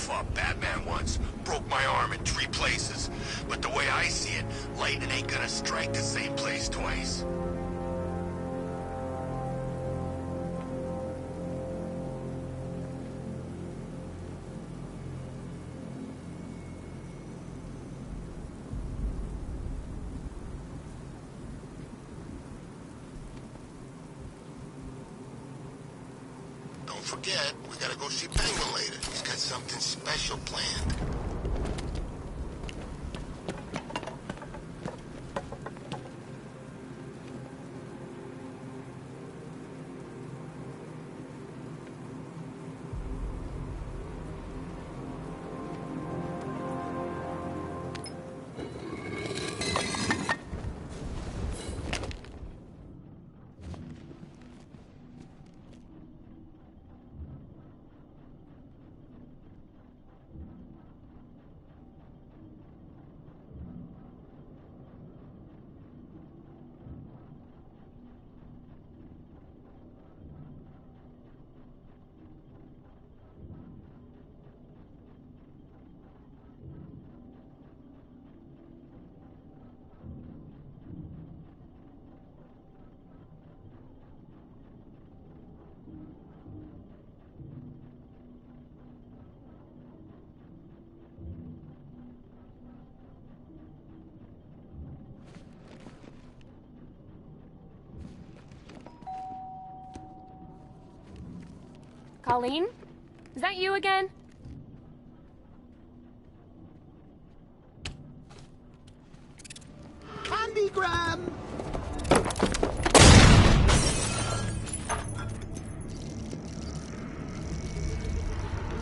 fought Batman once, broke my arm in 3 places. But the way I see it, lightning ain't gonna strike the same place twice. Don't forget, we gotta go see Penguin later. He's got something special planned. Colleen? Is that you again? Candygram!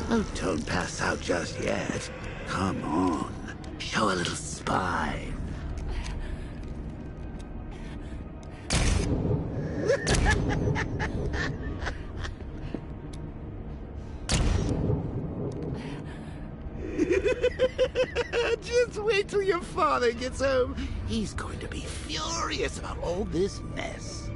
Oh, don't pass out just yet. Come on. Show a little spine. Just wait till your father gets home. He's going to be furious about all this mess.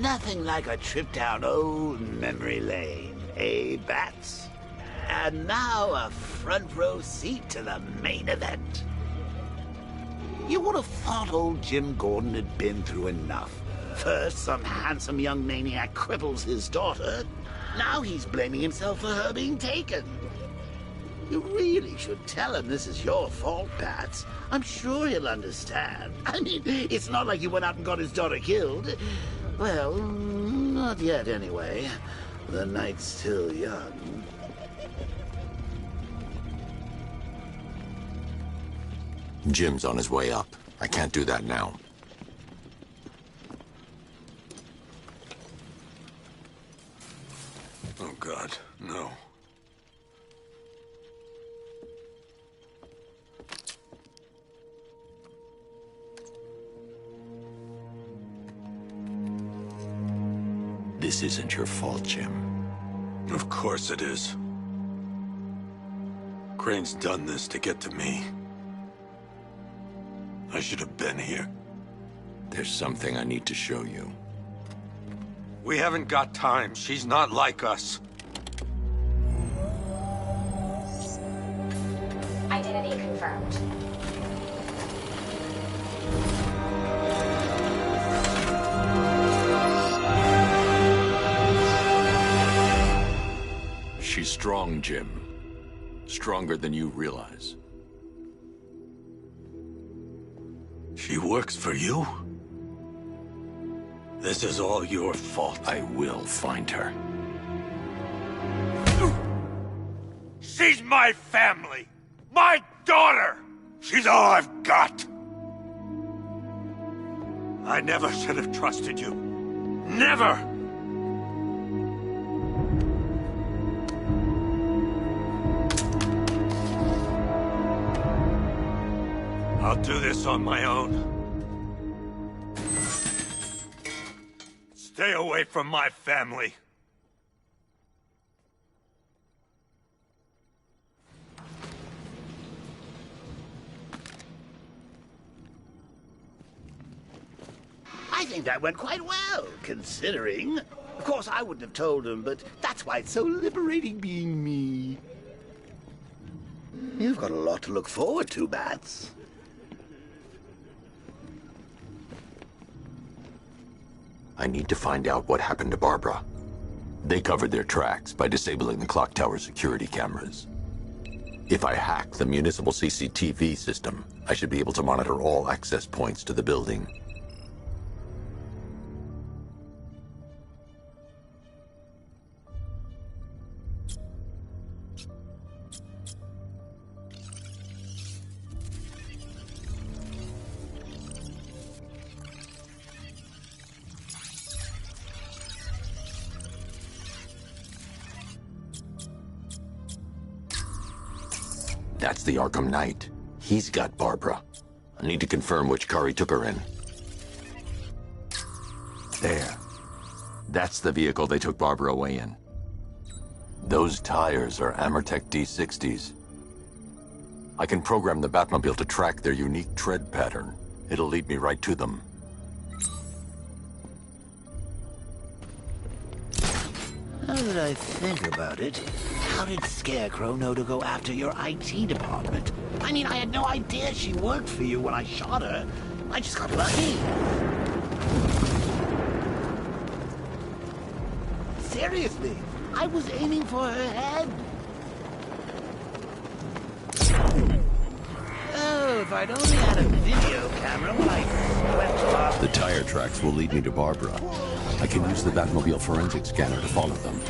Nothing like a trip down old memory lane, eh, Bats? And now a front row seat to the main event. You would have thought old Jim Gordon had been through enough. First, some handsome young maniac cripples his daughter. Now he's blaming himself for her being taken. You really should tell him this is your fault, Bats. I'm sure he'll understand. I mean, it's not like you went out and got his daughter killed. Well, not yet anyway. The night's still young. Jim's on his way up. I can't do that now. Oh, God, no. This isn't your fault, Jim. Of course it is. Crane's done this to get to me. I should have been here. There's something I need to show you. We haven't got time. She's not like us. Identity confirmed. She's strong, Jim. Stronger than you realize. She works for you? This is all your fault. I will find her. She's my family! My daughter! She's all I've got! I never should have trusted you. Never! I'll do this on my own. Stay away from my family. I think that went quite well, considering. Of course, I wouldn't have told him, but that's why it's so liberating being me. You've got a lot to look forward to, Bats. I need to find out what happened to Barbara. They covered their tracks by disabling the clock tower security cameras. If I hack the municipal CCTV system, I should be able to monitor all access points to the building. That's the Arkham Knight. He's got Barbara. I need to confirm which car he took her in. There. That's the vehicle they took Barbara away in. Those tires are Amertec D60s. I can program the Batmobile to track their unique tread pattern. It'll lead me right to them. Now that I think about it, how did Scarecrow know to go after your IT department? I mean, I had no idea she worked for you when I shot her. I just got lucky. Seriously, I was aiming for her head. Oh, if I'd only had a video camera when I swept off. The tire tracks will lead me to Barbara. I can use the Batmobile forensic scanner to follow them.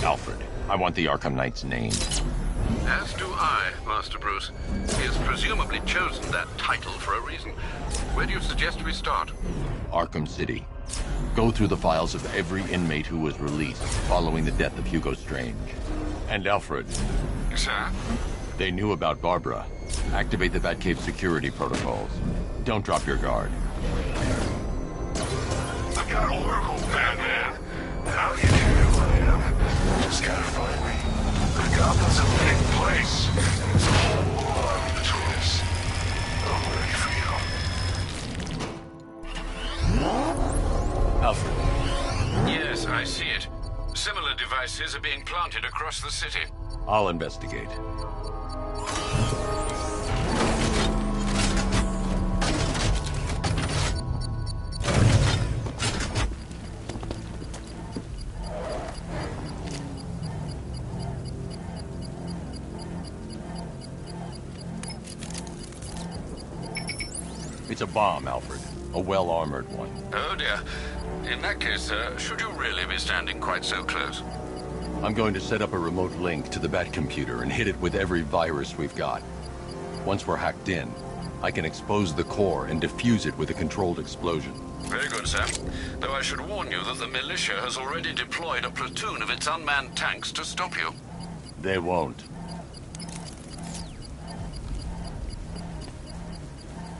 Alfred, I want the Arkham Knight's name. As do I, Master Bruce. He has presumably chosen that title for a reason. Where do you suggest we start? Arkham City. Go through the files of every inmate who was released following the death of Hugo Strange. And Alfred. Sir? They knew about Barbara. Activate the Batcave security protocols. Don't drop your guard. I got Oracle, Batman. How you do who I am? Just gotta find me. The Gotham's a big place. It's a whole lot between us. I'm ready for you. Alfred. Yes, I see it. Similar devices are being planted across the city. I'll investigate. It's a bomb, Alfred. A well-armored one. Oh dear. In that case, should you really be standing quite so close? I'm going to set up a remote link to the Batcomputer and hit it with every virus we've got. Once we're hacked in, I can expose the core and defuse it with a controlled explosion. Very good, sir. Though I should warn you that the militia has already deployed a platoon of its unmanned tanks to stop you. They won't.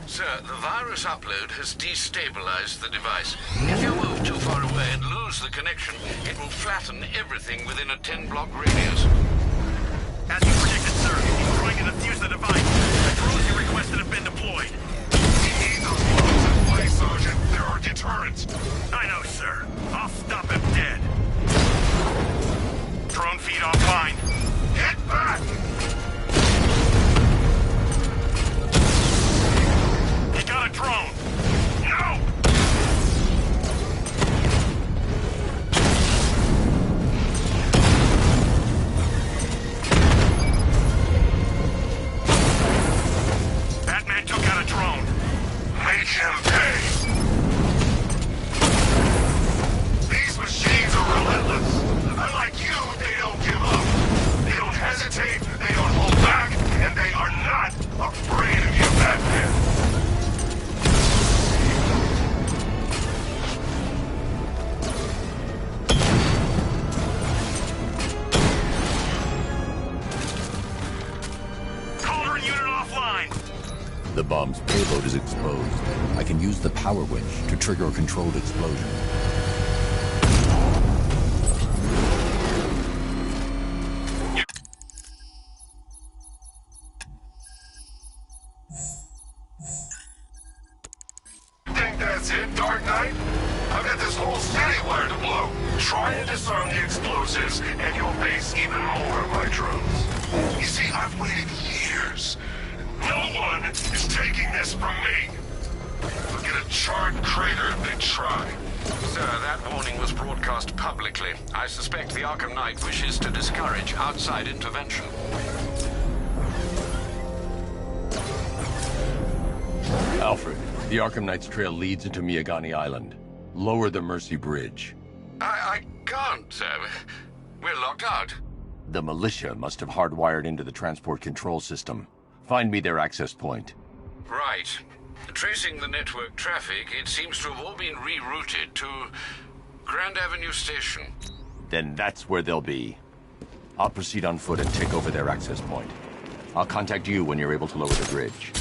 Sir, the virus upload has destabilized the device. If you move too far away and lose the connection, it will flatten everything within a 10-block radius. As you predicted, sir, he's trying to defuse the device. The drones you requested have been deployed. We need those bombs in place, Sergeant. There are deterrents. I know, sir. I'll stop him dead. Drone feed offline. Get back! He got a drone. No! Batman took out a drone. Make him pay. These machines are relentless. Unlike you, they don't give up. They don't hesitate, they don't hold back, and they are not afraid of you, Batman. The bomb's payload is exposed. I can use the power winch to trigger a controlled explosion. Think that's it, Dark Knight? I've got this whole city wired to blow. Try and disarm the explosives, and you'll face even more of my drones. You see, I've waited years. No one is taking this from me. Look at a charred crater if they try. Sir, that warning was broadcast publicly. I suspect the Arkham Knight wishes to discourage outside intervention. Alfred, the Arkham Knight's trail leads into Miyagani Island. Lower the Mercy Bridge. I can't, sir. We're locked out. The militia must have hardwired into the transport control system. Find me their access point. Right. Tracing the network traffic, it seems to have all been rerouted to Grand Avenue Station. Then that's where they'll be. I'll proceed on foot and take over their access point. I'll contact you when you're able to lower the bridge.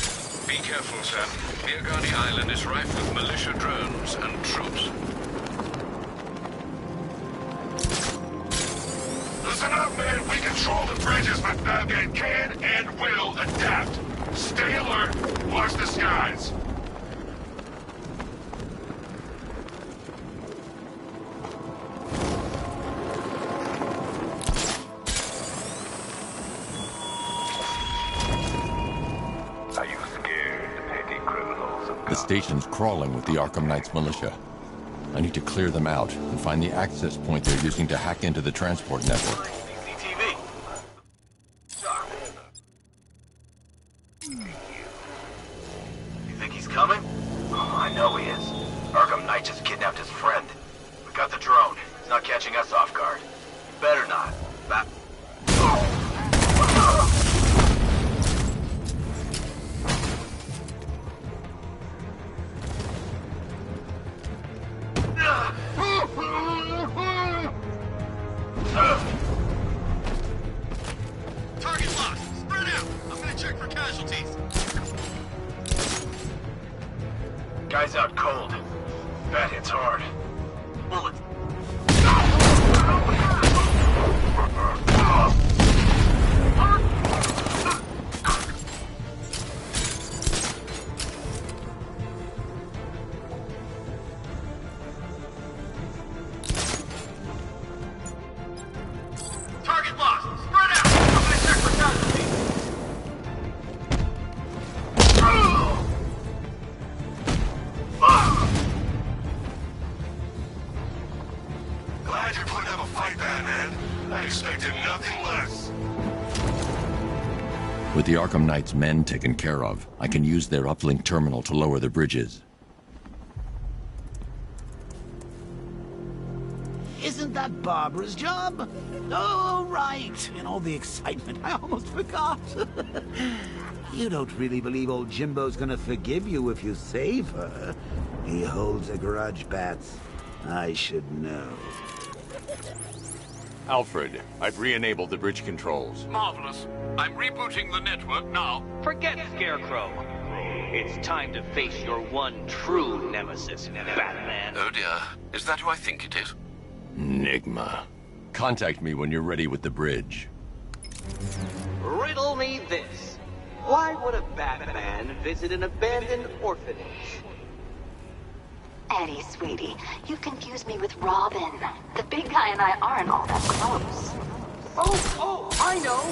Be careful, sir. Miyagani Island is rife with militia drones and troops. Listen up, man. We control the bridges, but Batman can and will adapt. Stay alert. Watch the skies. Are you scared, petty criminals of The station's crawling with the Arkham Knight's militia. I need to clear them out and find the access point they're using to hack into the transport network. CCTV? You think he's coming? Oh, I know he is. Arkham Knight just kidnapped his friend. We got the drone. He's not catching us off guard. Better not. Target locked. Spread out. I'm gonna check for casualties. Guy's out cold. That hits hard. Bullets. Target locked. Spread out. I'm gonna check for casualties. Glad you're putting up a fight, Batman. I expected nothing less. With the Arkham Knight's men taken care of, I can use their uplink terminal to lower the bridges. Isn't that Barbara's job? Oh, right. In all the excitement, I almost forgot. You don't really believe old Jimbo's gonna forgive you if you save her. He holds a grudge, Bats. I should know. Alfred, I've re-enabled the bridge controls. Marvelous. I'm rebooting the network now. Forget Scarecrow. It's time to face your one true nemesis, Batman. Oh dear. Is that who I think it is? Enigma. Contact me when you're ready with the bridge. Riddle me this. Why would a Batman visit an abandoned orphanage? Eddie, sweetie, you confused me with Robin. The big guy and I aren't all that close. Oh, I know!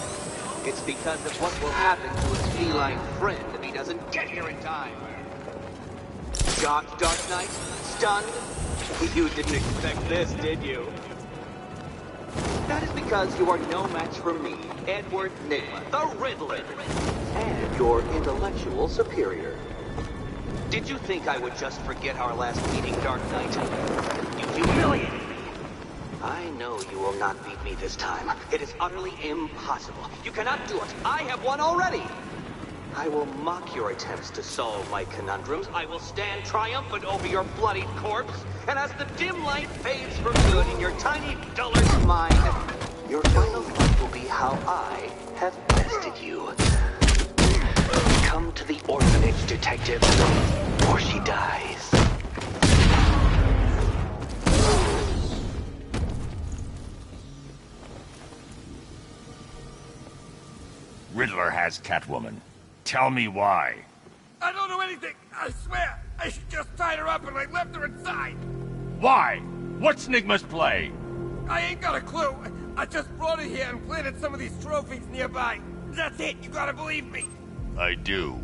It's because of what will happen to his feline friend if he doesn't get here in time. Shocked, Dark Knight? Stunned? You didn't expect this, did you? That is because you are no match for me, Edward Nygma, the Riddler, and your intellectual superior. Did you think I would just forget our last meeting, Dark Knight? You humiliated me. I know you will not beat me this time. It is utterly impossible. You cannot do it. I have won already. I will mock your attempts to solve my conundrums. I will stand triumphant over your bloodied corpse. And as the dim light fades for good in your tiny dullard's mind, your final thought will be how I have bested you. Come to the orphanage detective, or she dies. Riddler has Catwoman. Tell me why. I don't know anything. I swear. I just tied her up and I left her inside. Why? What's Nigma's play? I ain't got a clue. I just brought her here and planted some of these trophies nearby. That's it. You gotta believe me. I do.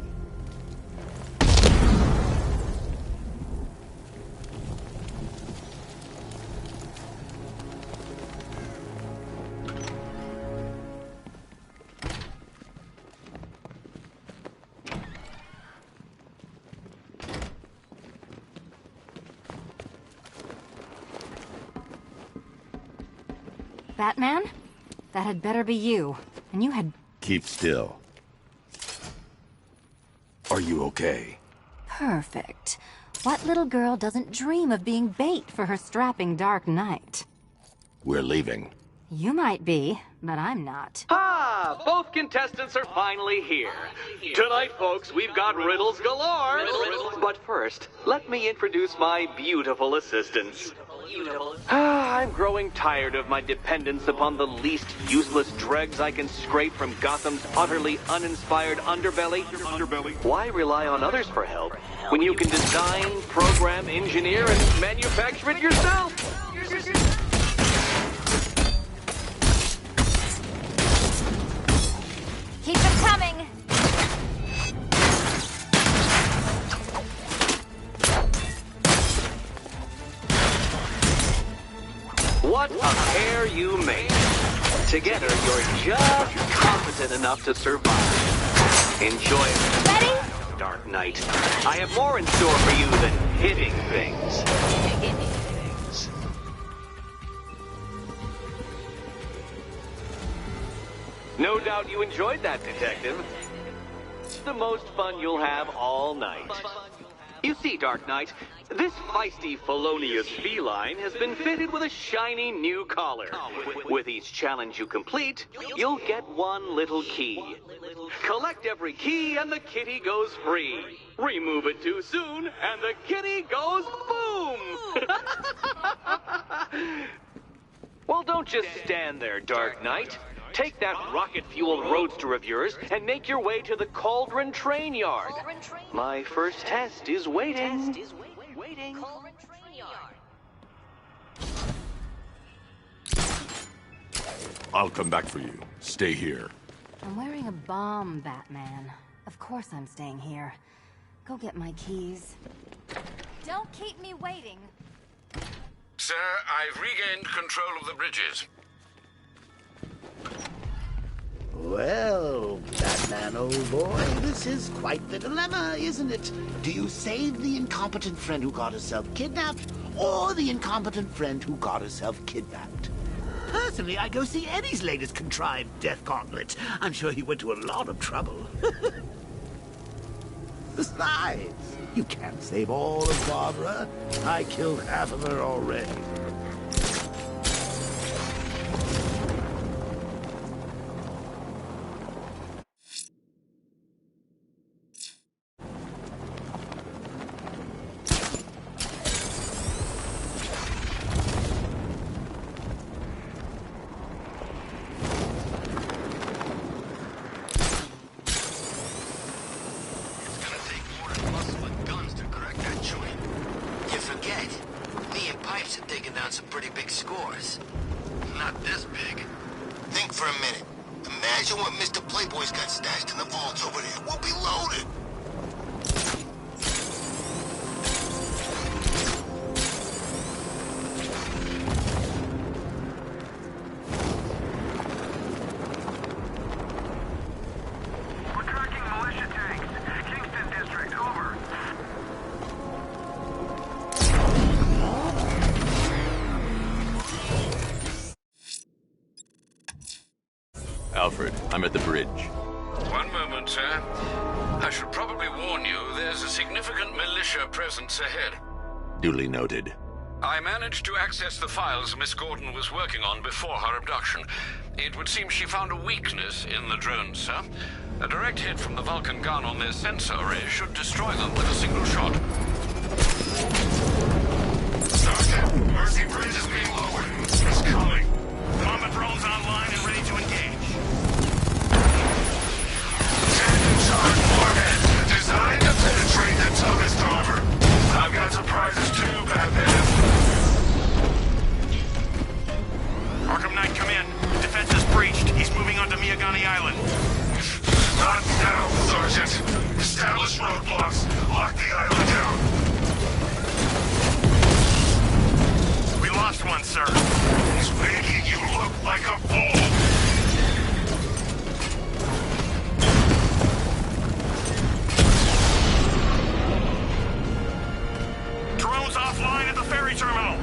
Batman? That had better be you. And you had... Keep still. Are you okay? Perfect. What little girl doesn't dream of being bait for her strapping Dark Knight? We're leaving. You might be, but I'm not. Ah, both contestants are finally here. Tonight, folks, we've got riddles galore. But first, let me introduce my beautiful assistants. I'm growing tired of my dependence upon the least useless dregs I can scrape from Gotham's utterly uninspired underbelly. Why rely on others for help when you can design, program, engineer, and manufacture it yourself? Keep them coming! What a pair you make. Together, you're just competent enough to survive. Enjoy it. Ready? Dark Knight. I have more in store for you than hitting things. No doubt you enjoyed that, Detective. The most fun you'll have all night. You see, Dark Knight, this feisty, felonious feline has been fitted with a shiny new collar. With each challenge you complete, you'll get one little key. Collect every key and the kitty goes free. Remove it too soon and the kitty goes boom! Well, don't just stand there, Dark Knight. Take that rocket-fueled roadster of yours and make your way to the Cauldron Train Yard. My first test is waiting. I'll come back for you. Stay here. I'm wearing a bomb, Batman. Of course I'm staying here. Go get my keys. Don't keep me waiting. Sir, I've regained control of the bridges. Well, Batman, old boy, this is quite the dilemma, isn't it? Do you save the incompetent friend who got herself kidnapped, or the incompetent friend who got herself kidnapped? Personally, I go see Eddie's latest contrived death gauntlet. I'm sure he went to a lot of trouble. Besides, you can't save all of Barbara. I killed half of her already. Some pretty big scores. Not this big. Think for a minute. Imagine what Mr. Playboy's got stashed in the vault over there. We'll be loaded. We're tracking militia tanks. Kingston District, over. Alfred, I'm at the bridge. One moment, sir. I should probably warn you, there's a significant militia presence ahead. Duly noted. I managed to access the files Miss Gordon was working on before her abduction. It would seem she found a weakness in the drones, sir. A direct hit from the Vulcan gun on their sensor array should destroy them with a single shot. Sergeant, Mercy Bridge is being lowered. It's coming. Mama drone's online and ready to engage. Stand in charge, Warhead. Designed to penetrate the toughest armor. I've got surprises too, Batman. Arkham Knight, come in. Defense is breached. He's moving onto Miyagani Island. Not now, Sergeant. Establish roadblocks. Lock the island down. We lost one, sir. He's making you look like a fool. Drones offline at the ferry terminal.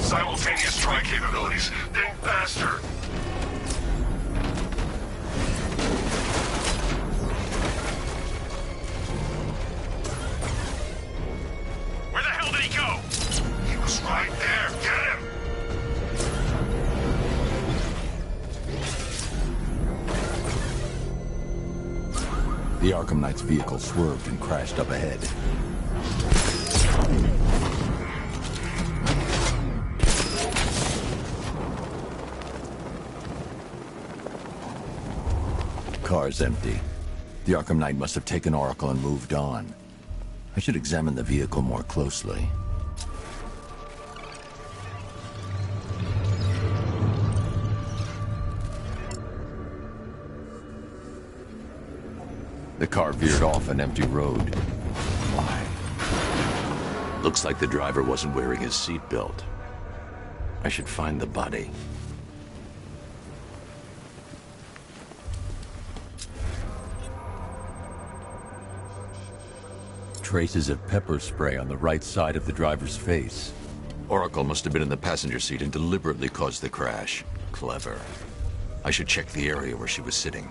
Simultaneous strike capabilities. Think faster. Where the hell did he go? He was right there. Get him! The Arkham Knight's vehicle swerved and crashed up ahead. Car's empty. The Arkham Knight must have taken Oracle and moved on. I should examine the vehicle more closely. The car veered off an empty road. Why? Looks like the driver wasn't wearing his seatbelt. I should find the body. Traces of pepper spray on the right side of the driver's face. Oracle must have been in the passenger seat and deliberately caused the crash. Clever. I should check the area where she was sitting.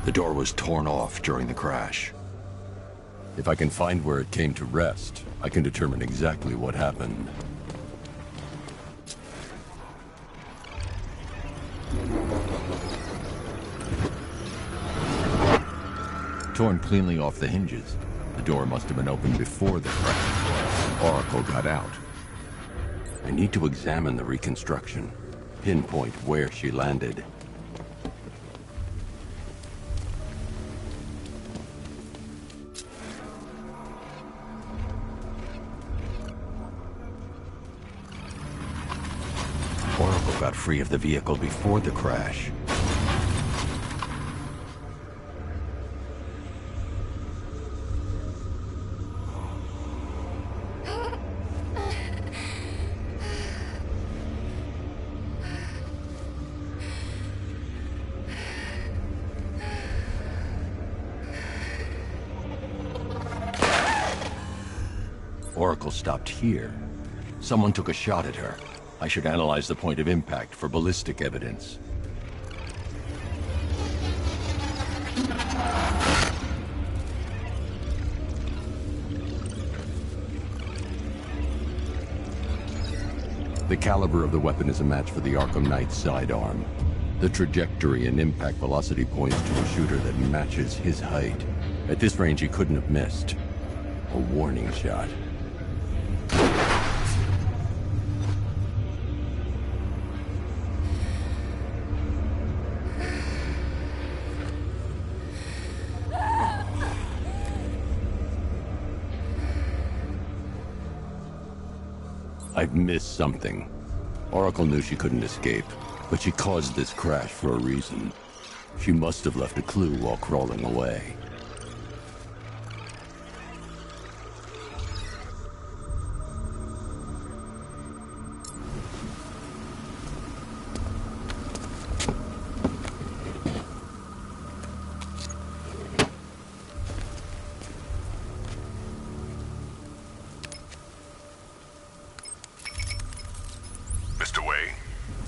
The door was torn off during the crash. If I can find where it came to rest, I can determine exactly what happened. Torn cleanly off the hinges. The door must have been opened before the crash. Oracle got out. I need to examine the reconstruction, pinpoint where she landed. Oracle got free of the vehicle before the crash. Oracle stopped here. Someone took a shot at her. I should analyze the point of impact for ballistic evidence. The caliber of the weapon is a match for the Arkham Knight's sidearm. The trajectory and impact velocity points to a shooter that matches his height. At this range, he couldn't have missed. A warning shot. I've missed something. Oracle knew she couldn't escape, but she caused this crash for a reason. She must have left a clue while crawling away. Mr. Wayne?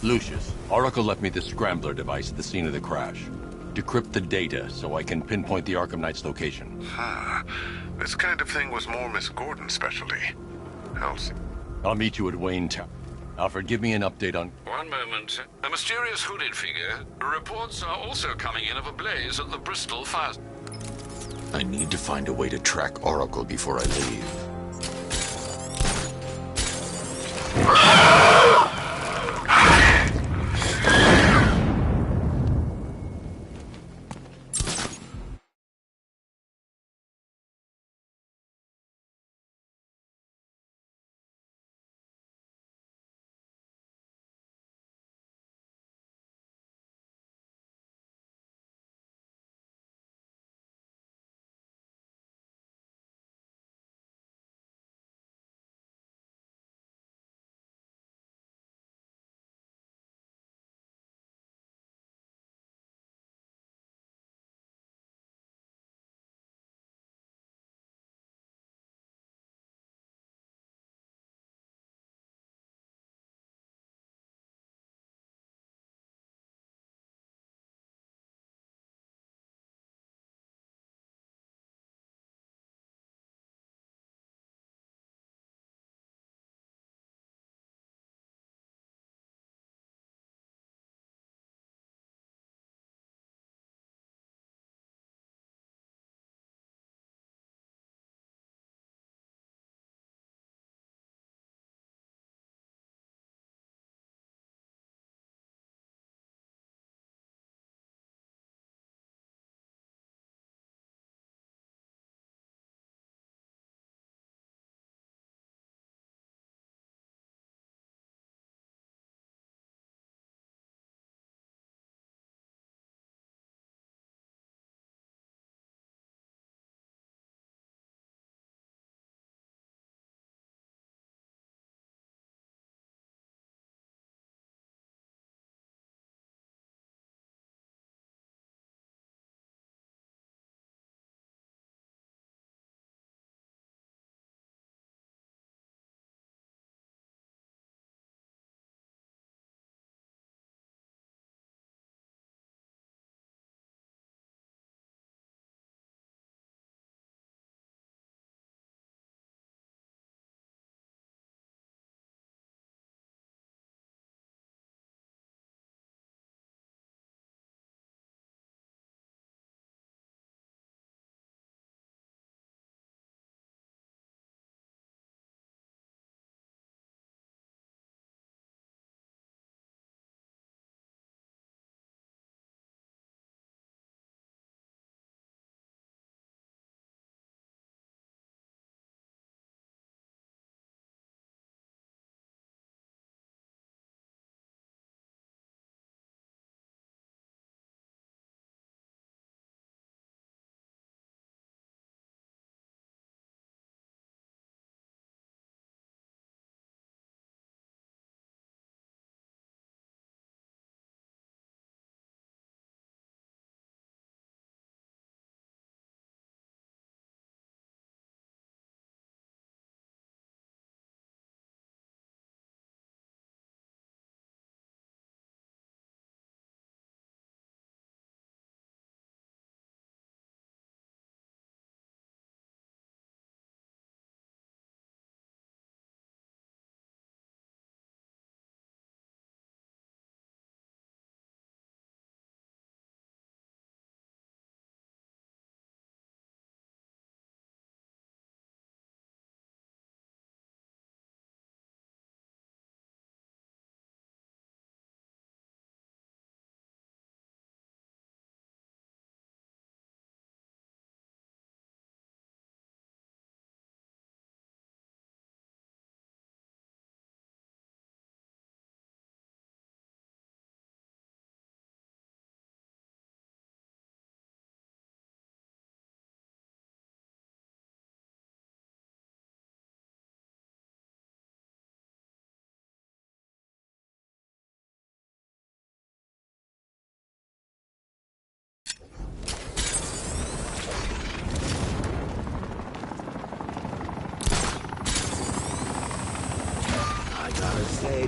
Lucius, Oracle left me the Scrambler device at the scene of the crash. Decrypt the data so I can pinpoint the Arkham Knight's location. This kind of thing was more Miss Gordon's specialty. I'll meet you at Wayne Town. Alfred, give me an update on... One moment. A mysterious hooded figure. Reports are also coming in of a blaze at the Bristol fire. I need to find a way to track Oracle before I leave.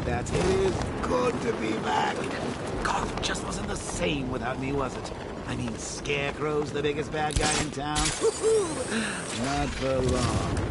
Bats. It is good to be back. Gotham just wasn't the same without me, was it? I mean, Scarecrow's the biggest bad guy in town. Not for long.